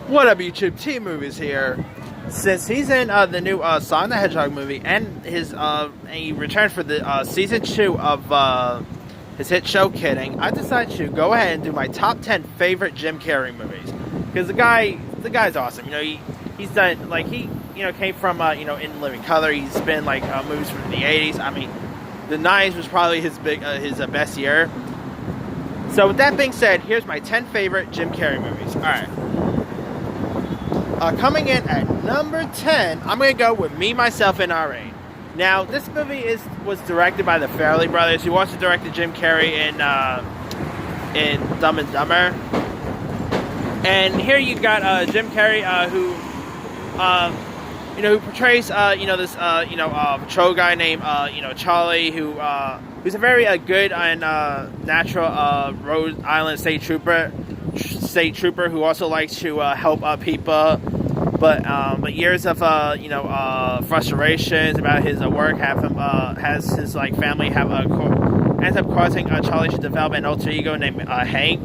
What up, YouTube? T-Movies here. Since he's in the new Sonic the Hedgehog movie, and he returned for the season 2 of his hit show Kidding, I decided to go ahead and do my top 10 favorite Jim Carrey movies. Because the guy's awesome. You know, he's done, like, he came from In Living Color. He's been like movies from the 80s. I mean, the 90s was probably his best year. So with that being said, here's my 10 favorite Jim Carrey movies. All right. Coming in at number 10, I'm going to go with Me, Myself and Irene. Now, this movie was directed by the Farrelly brothers, who also directed Jim Carrey in Dumb and Dumber. And here you got Jim Carrey, who portrays this patrol guy named Charlie, who's a very good and natural Rhode Island state trooper who also likes to help people, but years of frustrations about his work has his family ends up causing Charlie to develop an alter ego named Hank,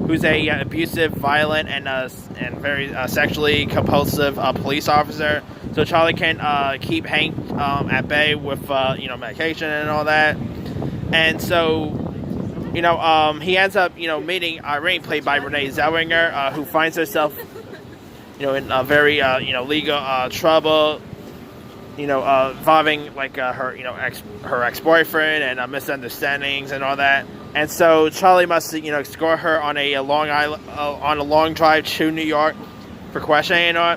who's a abusive, violent, and very sexually compulsive police officer. So Charlie can keep Hank at bay with medication and all that, and so he ends up meeting Irene, played by Renee Zellweger, who finds herself in a very legal trouble, involving her ex-boyfriend and misunderstandings and all that. And so Charlie must escort her on a long drive to New York for questioning and all.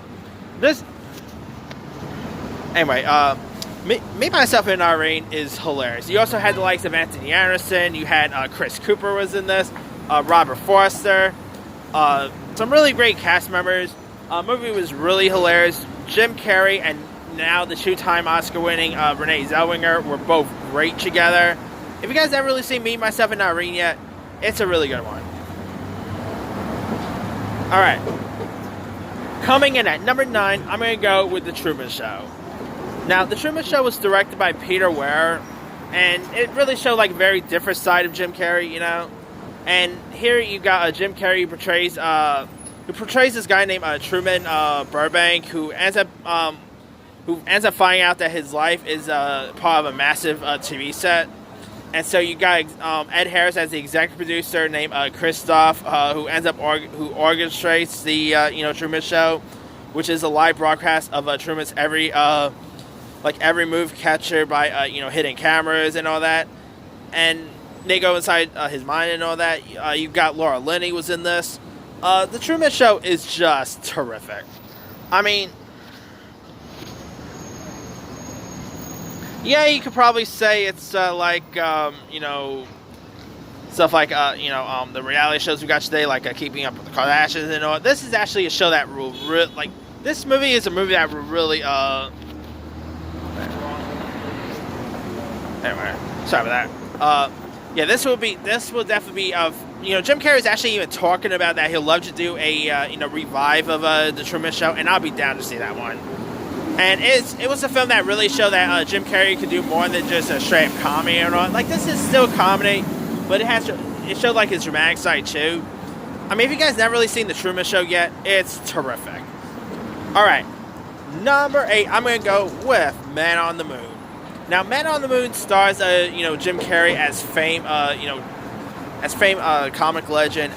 Me, Myself and Irene is hilarious. You also had the likes of Anthony Anderson. You had Chris Cooper was in this, Robert Forster, some really great cast members. Movie was really hilarious. Jim Carrey and now the 2-time Oscar-winning Renee Zellweger were both great together. If you guys haven't really seen Me, Myself and Irene yet, it's a really good one. Alright. Coming in at number 9, I'm going to go with The Truman Show. Now, The Truman Show was directed by Peter Weir, and it really showed a very different side of Jim Carrey, And here you got Jim Carrey who portrays this guy named Truman Burbank, who ends up finding out that his life is part of a massive TV set. And so you got Ed Harris as the executive producer named Christoph, who orchestrates the Truman Show, which is a live broadcast of Truman's every move captured by hidden cameras and all that. And they go inside his mind and all that. You got Laura Linney was in this. The Truman Show is just terrific. I mean, yeah, you could probably say it's stuff like the reality shows we got today, like Keeping Up with the Kardashians and all. This is actually a show that this movie is a movie that really anyway, sorry about that. This will definitely be of Jim Carrey is actually even talking about that he'll love to do a revive of the Truman Show, and I'll be down to see that one. And it was a film that really showed that Jim Carrey could do more than just a straight up comedy and all. This is still comedy, but it showed his dramatic side too. I mean, if you guys never really seen the Truman Show yet, it's terrific. All right, number 8, I'm gonna go with Man on the Moon. Now, Man on the Moon stars Jim Carrey as comic legend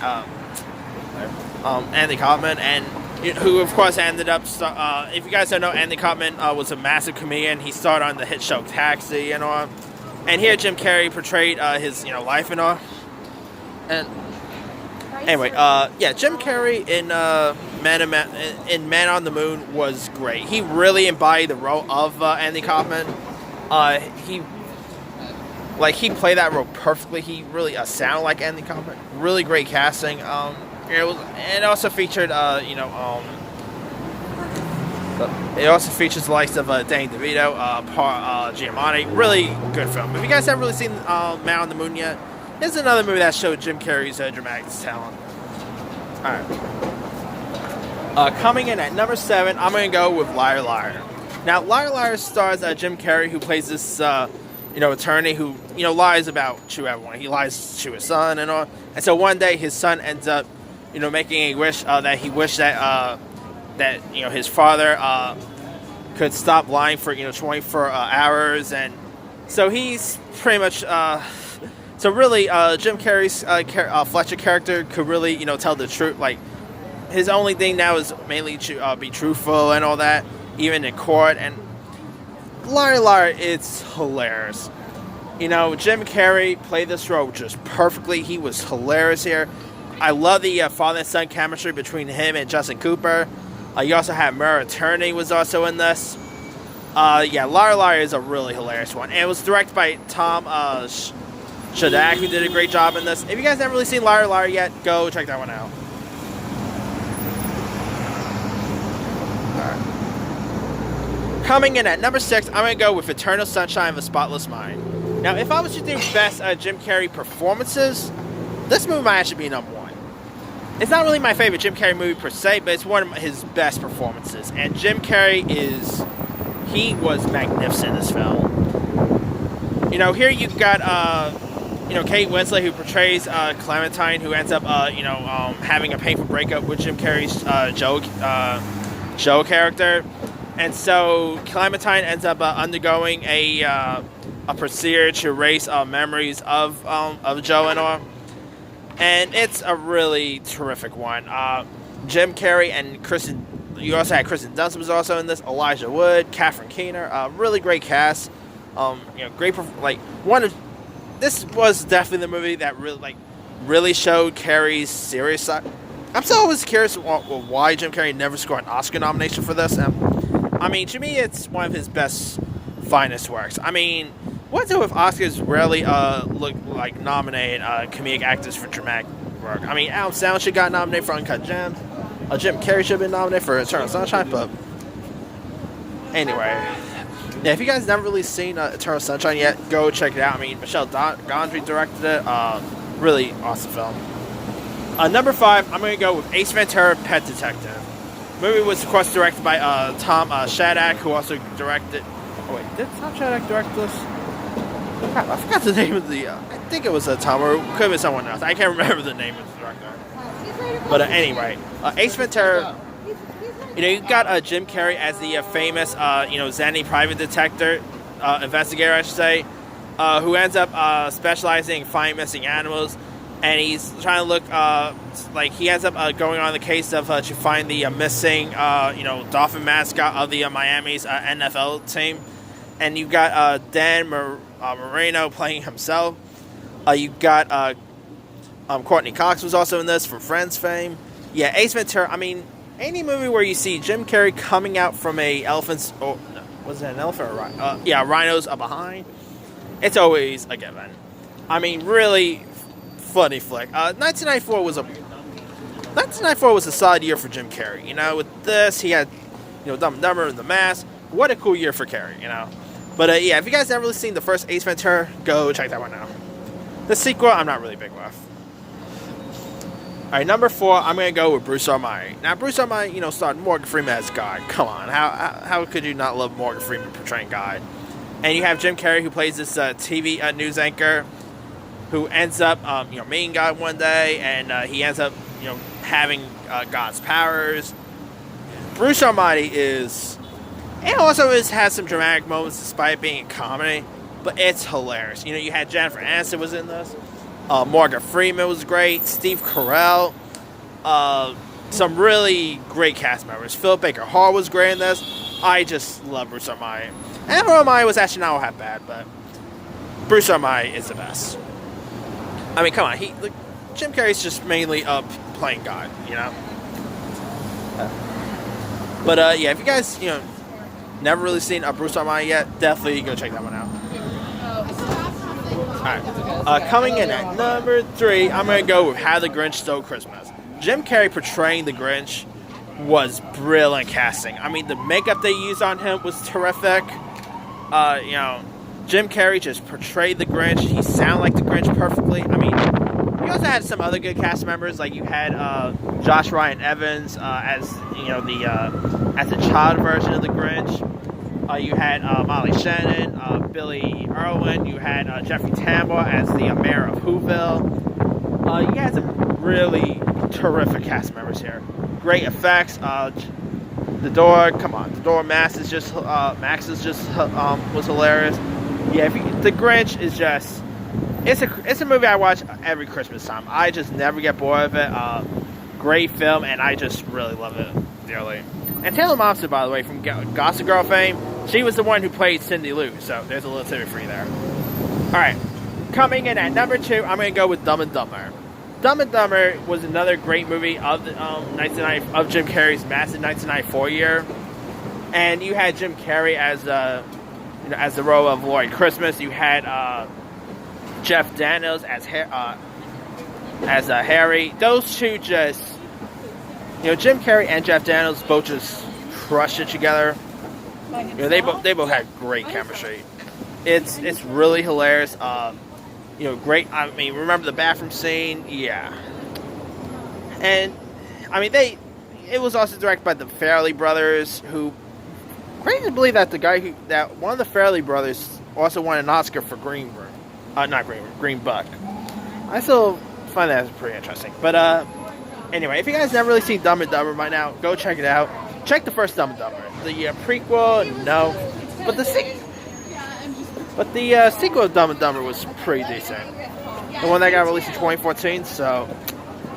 Andy Kaufman, and who of course ended up if you guys don't know, Andy Kaufman was a massive comedian. He started on the hit show Taxi and all, and here Jim Carrey portrayed his life and all. And anyway, Jim Carrey in Man on the Moon was great. He really embodied the role of Andy Kaufman. He played that role perfectly. He really sounded like Andy Kaufman. Really great casting. It also featured, it also features the likes of Danny DeVito, Giamatti. Really good film. If you guys haven't really seen Man on the Moon yet, here's another movie that showed Jim Carrey's dramatic talent. Alright. Coming in at number 7, I'm going to go with Liar Liar. Now, Liar Liar stars Jim Carrey, who plays this attorney who lies about to everyone. He lies to his son and all. And so one day his son ends up making a wish that he wished that his father could stop lying for 24 hours, and so he's pretty much so really Jim Carrey's Fletcher character could really tell the truth. Like, his only thing now is mainly to be truthful and all that, even in court. And Liar, it's hilarious. Jim Carrey played this role just perfectly. He was hilarious here. I love the father and son chemistry between him and Justin Cooper. You also have Mara Turney was also in this. Liar is a really hilarious one. And it was directed by Tom Shadak, who did a great job in this. If you guys haven't really seen Liar yet, go check that one out. Coming in at number 6, I'm going to go with Eternal Sunshine of a Spotless Mind. Now, if I was to do best Jim Carrey performances, this movie might actually be number 1. It's not really my favorite Jim Carrey movie per se, but it's one of his best performances. And Jim Carrey he was magnificent in this film. Here you've got, Kate Winslet, who portrays Clementine, who ends up, having a painful breakup with Jim Carrey's Joe character. And so Clementine ends up undergoing a procedure to erase memories of Joe and all. And it's a really terrific one. Jim Carrey and Kristen. You also had Kristen Dunst was also in this. Elijah Wood, Catherine Keener. Really great cast. Great. This was definitely the movie that really showed Carrey's serious side. I'm still always curious why Jim Carrey never scored an Oscar nomination for this. To me, it's one of his best, finest works. What do if Oscars rarely nominate comedic actors for dramatic work? Adam Sandler got nominated for Uncut Gems. Jim Carrey should have been nominated for Eternal Sunshine, but anyway. Yeah, if you guys never really seen Eternal Sunshine yet, go check it out. Michelle Gondry directed it. Really awesome film. Number 5, I'm going to go with Ace Ventura: Pet Detective. The movie was, of course, directed by Tom Shadak, who also directed... Oh, wait, did Tom Shadak direct this? Crap, I forgot the name of the... I think it was Tom, or it could have been someone else. I can't remember the name of the director. But anyway, Ace Ventura... you've got Jim Carrey as the famous, zany private detective, investigator, I should say, who ends up specializing in finding missing animals. And he's trying to look, he ends up going on the case of to find the missing, dolphin mascot of the Miami's NFL team. And you've got Dan Marino playing himself. You've got Courtney Cox was also in this from Friends fame. Yeah, Ace Ventura. Any movie where you see Jim Carrey coming out from a elephant's, was it an elephant or a rhino? Rhinos are behind. It's always a given. Really funny flick. 1994 was a solid year for Jim Carrey. With this, he had, Dumb and Dumber and The Mask. What a cool year for Carrey, But if you guys haven't really seen the first Ace Ventura, go check that one out. The sequel, I'm not really big with. Alright, number 4, I'm going to go with Bruce Almighty. Now, Bruce Almighty, starred Morgan Freeman as God. Come on, how could you not love Morgan Freeman portraying God? And you have Jim Carrey, who plays this TV news anchor, who ends up, meeting God one day, and he ends up, having God's powers. Bruce Almighty has some dramatic moments despite being a comedy, but it's hilarious. You had Jennifer Aniston was in this. Morgan Freeman was great. Steve Carell. Some really great cast members. Philip Baker Hall was great in this. I just love Bruce Almighty. And Bruce Almighty was actually not all that bad, but Bruce Almighty is the best. Come on. Jim Carrey's just mainly playing God, But if you guys, never really seen Bruce Almighty yet, definitely go check that one out. Alright, coming in at number 3, I'm going to go with How the Grinch Stole Christmas. Jim Carrey portraying the Grinch was brilliant casting. The makeup they used on him was terrific. Jim Carrey just portrayed the Grinch. He sounded like the Grinch perfectly. You also had some other good cast members, like you had Josh Ryan Evans as the child version of the Grinch. You had Molly Shannon, Billy Irwin. You had Jeffrey Tambor as the mayor of Whoville. He has some really terrific cast members here. Great effects. The door, come on, the door. Max is just was hilarious. Yeah, the Grinch is just. It's a movie I watch every Christmas time. I just never get bored of it. Great film, and I just really love it dearly. And Taylor Momsen, by the way, from Gossip Girl fame, she was the one who played Cindy Lou. So there's a little tidbit for you there. All right, coming in at number 2, I'm going to go with Dumb and Dumber. Dumb and Dumber was another great movie of the of Jim Carrey's massive 1994 year, and you had Jim Carrey as the role of Lloyd Christmas. You had Jeff Daniels as Harry. Those two just, Jim Carrey and Jeff Daniels both just crushed it together. They both had great chemistry. It's really hilarious. Great. I mean, remember the bathroom scene? Yeah. And I mean, it was also directed by the Farrelly brothers, who crazy to believe that one of the Farrelly brothers also won an Oscar for Green Book. I still find that pretty interesting. But anyway, if you guys never really seen Dumb and Dumber by now, go check it out. Check the first Dumb and Dumber. The prequel, no, but the sequel of Dumb and Dumber was pretty decent. The one that got released in 2014. So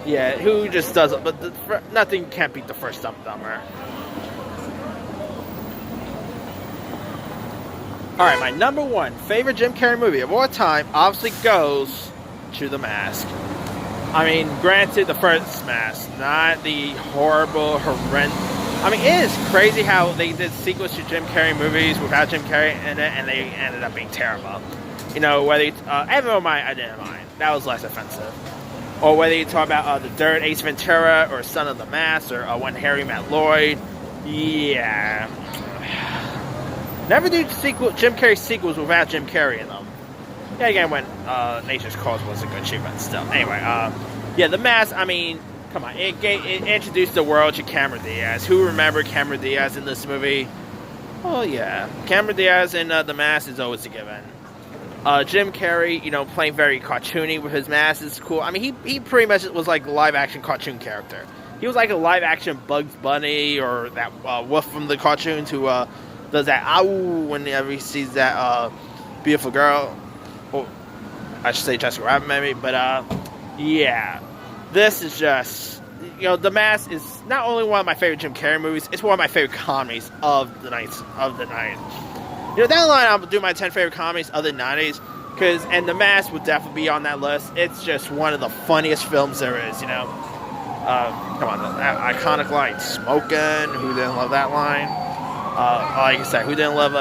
yeah, who just does it? But nothing can't beat the first Dumb and Dumber. Alright, my number 1 favorite Jim Carrey movie of all time obviously goes to The Mask. I mean, granted, the first Mask, not the horrible, horrendous. I mean, it is crazy how they did sequels to Jim Carrey movies without Jim Carrey in it, and they ended up being terrible. Whether everyone I didn't mind. That was less offensive. Or whether you talk about The Dirt, Ace Ventura, or Son of the Mask, or When Harry Met Lloyd. Yeah. Never do Jim Carrey sequels without Jim Carrey in them. Yeah, again, when Nature's Cause was a good achievement still. Anyway, The Mask, I mean, come on. It introduced the world to Cameron Diaz. Who remembered Cameron Diaz in this movie? Oh, yeah. Cameron Diaz in The Mask is always a given. Jim Carrey, playing very cartoony with his mask is cool. I mean, he pretty much was like a live-action cartoon character. He was like a live-action Bugs Bunny or that wolf from the cartoons who does that ow whenever he sees that beautiful girl. Or I should say Jessica Rabbit maybe. But yeah, this is just, The Mask is not only one of my favorite Jim Carrey movies, it's one of my favorite comedies of the night. Down the line I'll do my 10 favorite comedies of the 90s, and The Mask would definitely be on that list. It's just one of the funniest films there is, Come on, that iconic line, smoking, who didn't love that line? Like I said, who didn't love,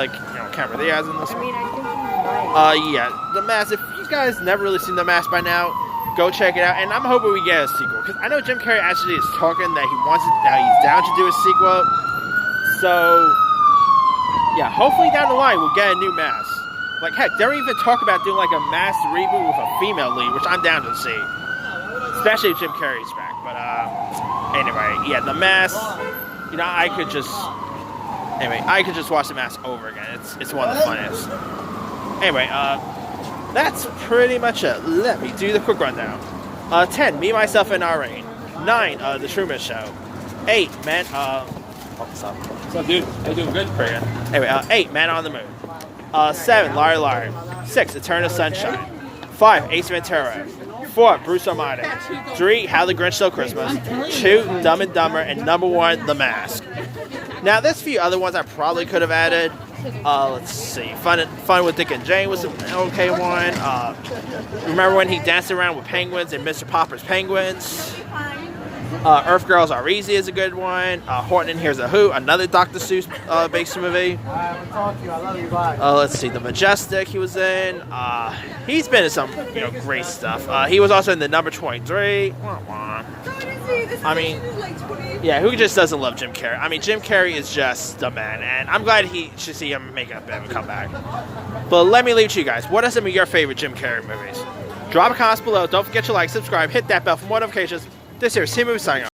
Cameron Diaz in this? I mean, I think you might. Yeah, The Mask. If you guys never really seen The Mask by now, go check it out. And I'm hoping we get a sequel, because I know Jim Carrey actually is talking that he's down to do a sequel. So yeah, hopefully down the line we'll get a new Mask. Like heck, they're even talking about doing like a Mask reboot with a female lead, which I'm down to see, especially if Jim Carrey's back. But anyway, yeah, The Mask. I could just watch The Mask over again. It's one of the funniest. Anyway, that's pretty much it. Let me do the quick rundown. 10, Me, Myself, and Irene. 9, The Truman Show. 8, Man. What's up? What's up, dude? How you doing? Good. Pretty good. Anyway, 8, Man on the Moon. 7, Liar Liar. 6, Eternal Sunshine. 5, Ace Ventura. 4, Bruce Almighty. 3, How the Grinch Stole Christmas. 2, Dumb and Dumber. And number 1, The Mask. Now, there's a few other ones I probably could have added. Let's see. Fun with Dick and Jane was an okay one. Remember when he danced around with penguins and Mr. Popper's Penguins? Earth Girls Are Easy is a good one. Horton and Here's a Who, another Dr. Seuss based movie. Let's see. The Majestic he was in. He's been in some great stuff. He was also in the Number 23. I mean, yeah, who just doesn't love Jim Carrey? I mean, Jim Carrey is just the man, and I'm glad he should see him make a bit of a comeback. But let me leave to you guys. What are some of your favorite Jim Carrey movies? Drop a comment below. Don't forget to like, subscribe, hit that bell for more notifications. This here is Team Movie signing off.